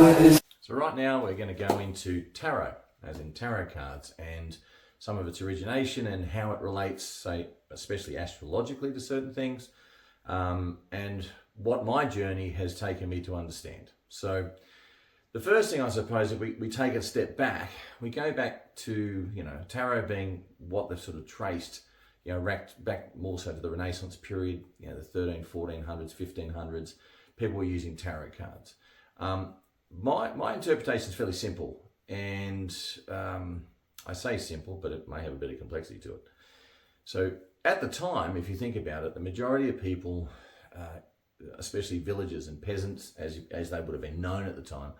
So right now we're going to go into tarot, as in tarot cards, and some of its origination and how it relates, say, especially astrologically to certain things, and what my journey has taken me to understand. So the first thing, I suppose, if we take a step back, we go back to, tarot being what they've sort of traced, back more so to the Renaissance period, the 1400s, 1500s, people were using tarot cards. My interpretation is fairly simple, and I say simple, but it may have a bit of complexity to it. So at the time, if you think about it, the majority of people, especially villagers and peasants, as they would have been known at the time,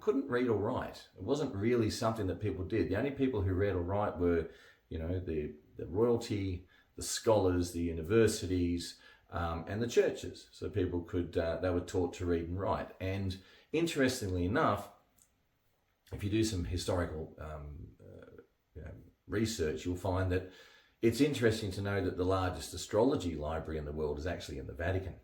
couldn't read or write. It wasn't really something that people did. The only people who read or write were, the royalty, the scholars, the universities, and the churches. So people they were taught to read and write. And interestingly enough, if you do some historical research, you'll find that it's interesting to know that the largest astrology library in the world is actually in the Vatican.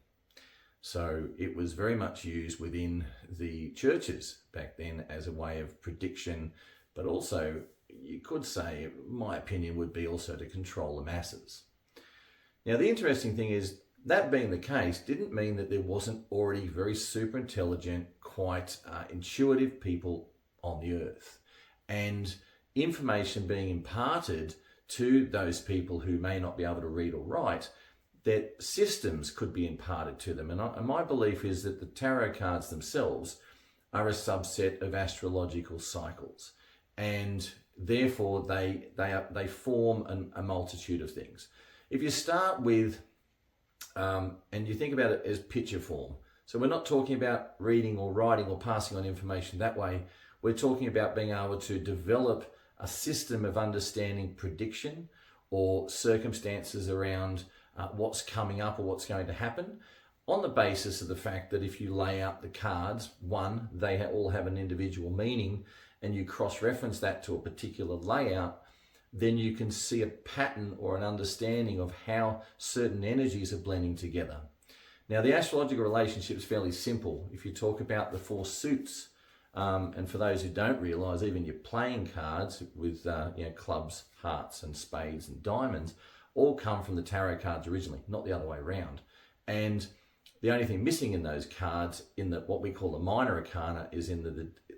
So it was very much used within the churches back then as a way of prediction, but also you could say, my opinion would be also to control the masses. Now, the interesting thing is, that being the case didn't mean that there wasn't already very super intelligent, quite intuitive people on the earth, and information being imparted to those people who may not be able to read or write, that systems could be imparted to them. And my belief is that the tarot cards themselves are a subset of astrological cycles, and therefore they form a multitude of things. If you start with, and you think about it as picture form, so we're not talking about reading or writing or passing on information that way. We're talking about being able to develop a system of understanding prediction or circumstances around what's coming up or what's going to happen, on the basis of the fact that if you lay out the cards, one, they all have an individual meaning, and you cross-reference that to a particular layout, then you can see a pattern or an understanding of how certain energies are blending together. Now, the astrological relationship is fairly simple. If you talk about the four suits, and for those who don't realise, even your playing cards with clubs, hearts and spades and diamonds all come from the tarot cards originally, not the other way around. And the only thing missing in those cards, in what we call the Minor Arcana, is in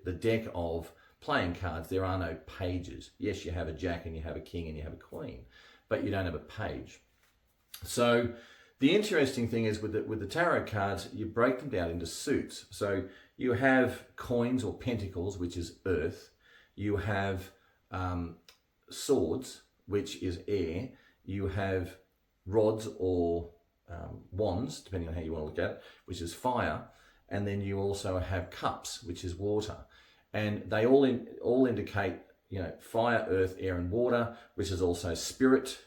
the deck of playing cards, there are no pages. Yes, you have a jack and you have a king and you have a queen, but you don't have a page. So the interesting thing is with the tarot cards, you break them down into suits. So you have coins or pentacles, which is earth. You have swords, which is air. You have rods or wands, depending on how you want to look at it, which is fire. And then you also have cups, which is water. And they all indicate, fire, earth, air, and water, which is also spirit,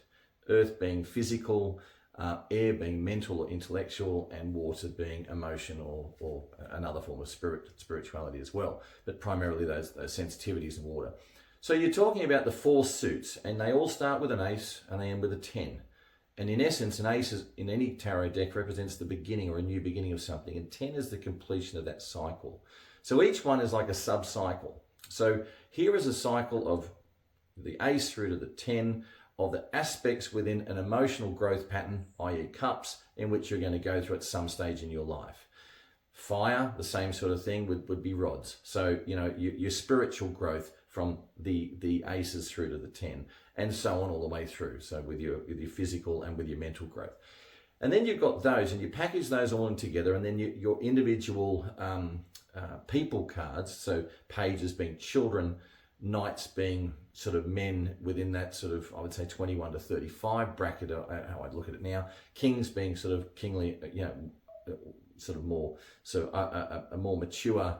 earth being physical, air being mental or intellectual, and water being emotion or another form of spirituality as well, but primarily those sensitivities in water. So you're talking about the four suits, and they all start with an ace and they end with a 10. And in essence, an ace in any tarot deck represents the beginning or a new beginning of something, and 10 is the completion of that cycle. So each one is like a sub-cycle. So here is a cycle of the ace through to the 10 of the aspects within an emotional growth pattern, i.e. cups, in which you're going to go through at some stage in your life. Fire, the same sort of thing would be rods. So, your spiritual growth from the aces through to the 10, and so on all the way through. So with your physical and with your mental growth. And then you've got those, and you package those all in together, and then your individual people cards, so pages being children, knights being sort of men within that sort of, I would say 21 to 35 bracket, how I'd look at it now, kings being sort of kingly, sort of more, so a more mature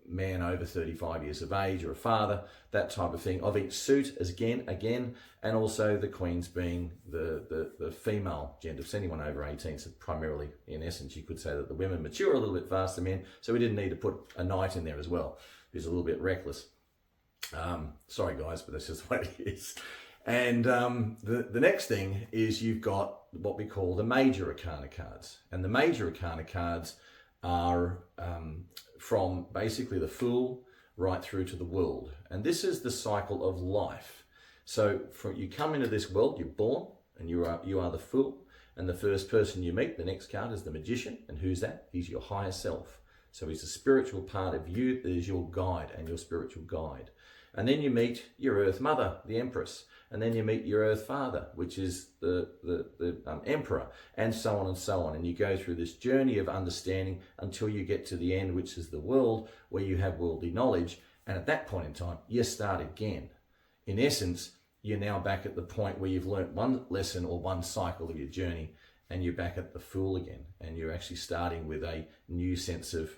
man over 35 years of age, or a father, that type of thing, of each suit as again, and also the queens being the female gender. So anyone over 18, so primarily, in essence, you could say that the women mature a little bit faster than men, so we didn't need to put a knight in there as well, who's a little bit reckless. Sorry guys, but that's just the way it is. And the next thing is you've got what we call the Major Arcana Cards. And the Major Arcana Cards are from basically the Fool right through to the World. And this is the cycle of life. So you come into this world, you're born, and you are the Fool. And the first person you meet, the next card, is the Magician. And who's that? He's your higher self. So he's a spiritual part of you that is your guide and your spiritual guide. And then you meet your Earth Mother, the Empress. And then you meet your Earth Father, which is the Emperor, and so on and so on. And you go through this journey of understanding until you get to the end, which is the world, where you have worldly knowledge. And at that point in time, you start again. In essence, you're now back at the point where you've learnt one lesson or one cycle of your journey, and you're back at the Fool again. And you're actually starting with a new sense of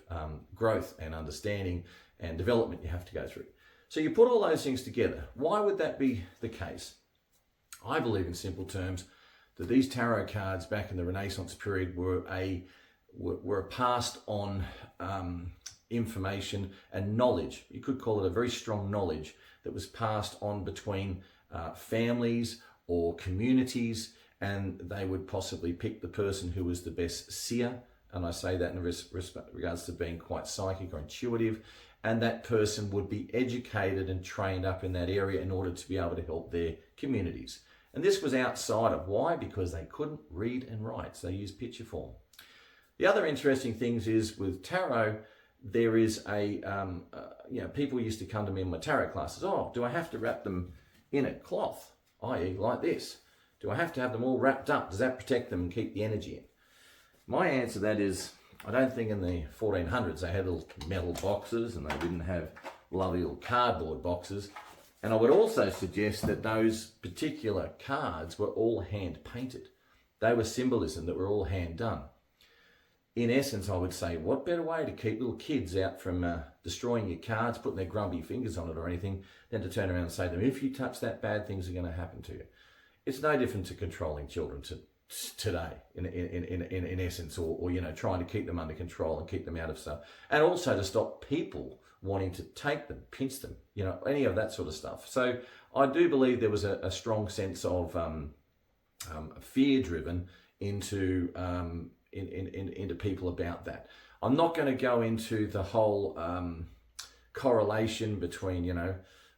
growth and understanding and development you have to go through. So you put all those things together. Why would that be the case? I believe in simple terms that these tarot cards back in the Renaissance period were passed on information and knowledge. You could call it a very strong knowledge that was passed on between families or communities, and they would possibly pick the person who was the best seer. And I say that in regards to being quite psychic or intuitive. And that person would be educated and trained up in that area in order to be able to help their communities. And this was outside of why? Because they couldn't read and write, so they used picture form. The other interesting things is with tarot, there is people used to come to me in my tarot classes. Oh, do I have to wrap them in a cloth, i.e. like this? Do I have to have them all wrapped up? Does that protect them and keep the energy in? My answer to that is, I don't think in the 1400s they had little metal boxes and they didn't have lovely little cardboard boxes. And I would also suggest that those particular cards were all hand painted. They were symbolism that were all hand done. In essence, I would say, what better way to keep little kids out from destroying your cards, putting their grumpy fingers on it or anything, than to turn around and say to them, if you touch that, bad things are going to happen to you. It's no different to controlling children today, in essence, or trying to keep them under control and keep them out of stuff, and also to stop people wanting to take them, pinch them, any of that sort of stuff. So I do believe there was a strong sense of fear driven into people about that. I'm not going to go into the whole correlation between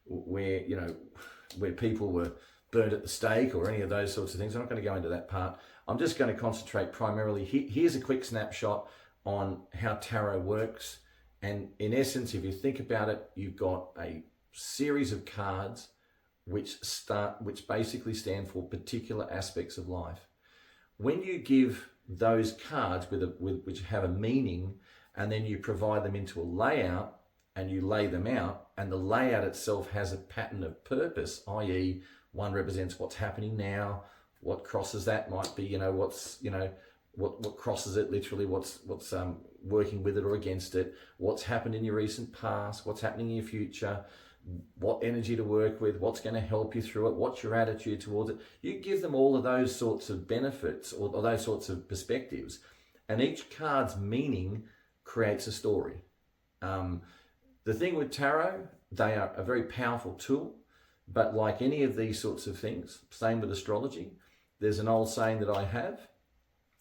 where people were burned at the stake or any of those sorts of things. I'm not going to go into that part. I'm just going to concentrate primarily. Here's a quick snapshot on how tarot works. And in essence, if you think about it, you've got a series of cards which basically stand for particular aspects of life. When you give those cards which have a meaning, and then you provide them into a layout and you lay them out, and the layout itself has a pattern of purpose, i.e. one represents what's happening now, what crosses that might be, what crosses it literally, what's working with it or against it, what's happened in your recent past, what's happening in your future, what energy to work with, what's going to help you through it, what's your attitude towards it. You give them all of those sorts of benefits or those sorts of perspectives, and each card's meaning creates a story. The thing with tarot, they are a very powerful tool, but like any of these sorts of things, same with astrology, there's an old saying that I have,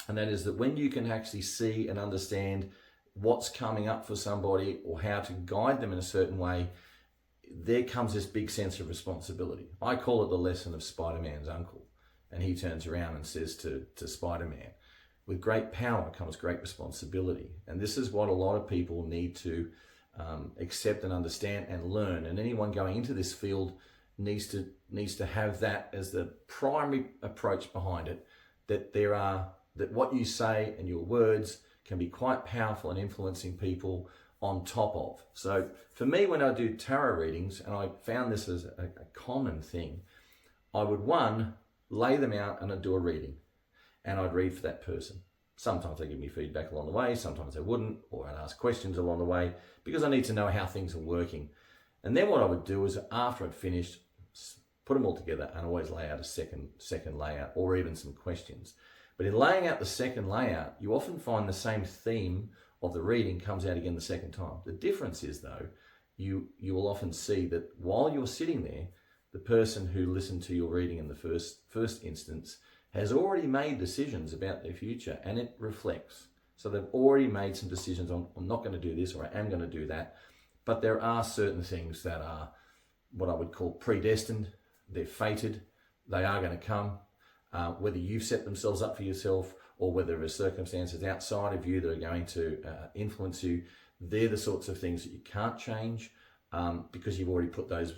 and that is that when you can actually see and understand what's coming up for somebody or how to guide them in a certain way, there comes this big sense of responsibility. I call it the lesson of Spider-Man's uncle. And he turns around and says to Spider-Man, with great power comes great responsibility. And this is what a lot of people need to accept and understand and learn. And anyone going into this field needs to have that as the primary approach behind it, that what you say and your words can be quite powerful in influencing people on top of. So for me, when I do tarot readings, and I found this as a common thing, I would lay them out and I'd do a reading, and I'd read for that person. Sometimes they give me feedback along the way, sometimes they wouldn't, or I'd ask questions along the way because I need to know how things are working. And then what I would do is, after I'd finished, put them all together and always lay out a second layout or even some questions. But in laying out the second layout, you often find the same theme of the reading comes out again the second time. The difference is, though, you will often see that while you're sitting there, the person who listened to your reading in the first instance has already made decisions about their future, and it reflects. So they've already made some decisions on, I'm not going to do this, or I am going to do that. But there are certain things that are what I would call predestined. They're fated. They are going to come. Whether you've set themselves up for yourself or whether there are circumstances outside of you that are going to influence you, they're the sorts of things that you can't change because you've already put those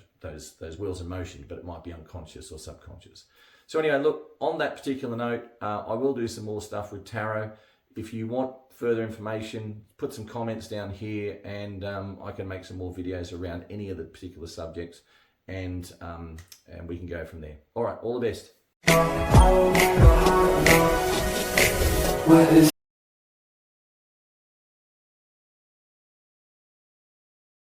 wheels in motion, but it might be unconscious or subconscious. So anyway, look, on that particular note, I will do some more stuff with tarot. If you want further information, put some comments down here, and I can make some more videos around any of the particular subjects, and we can go from there. All right, all the best.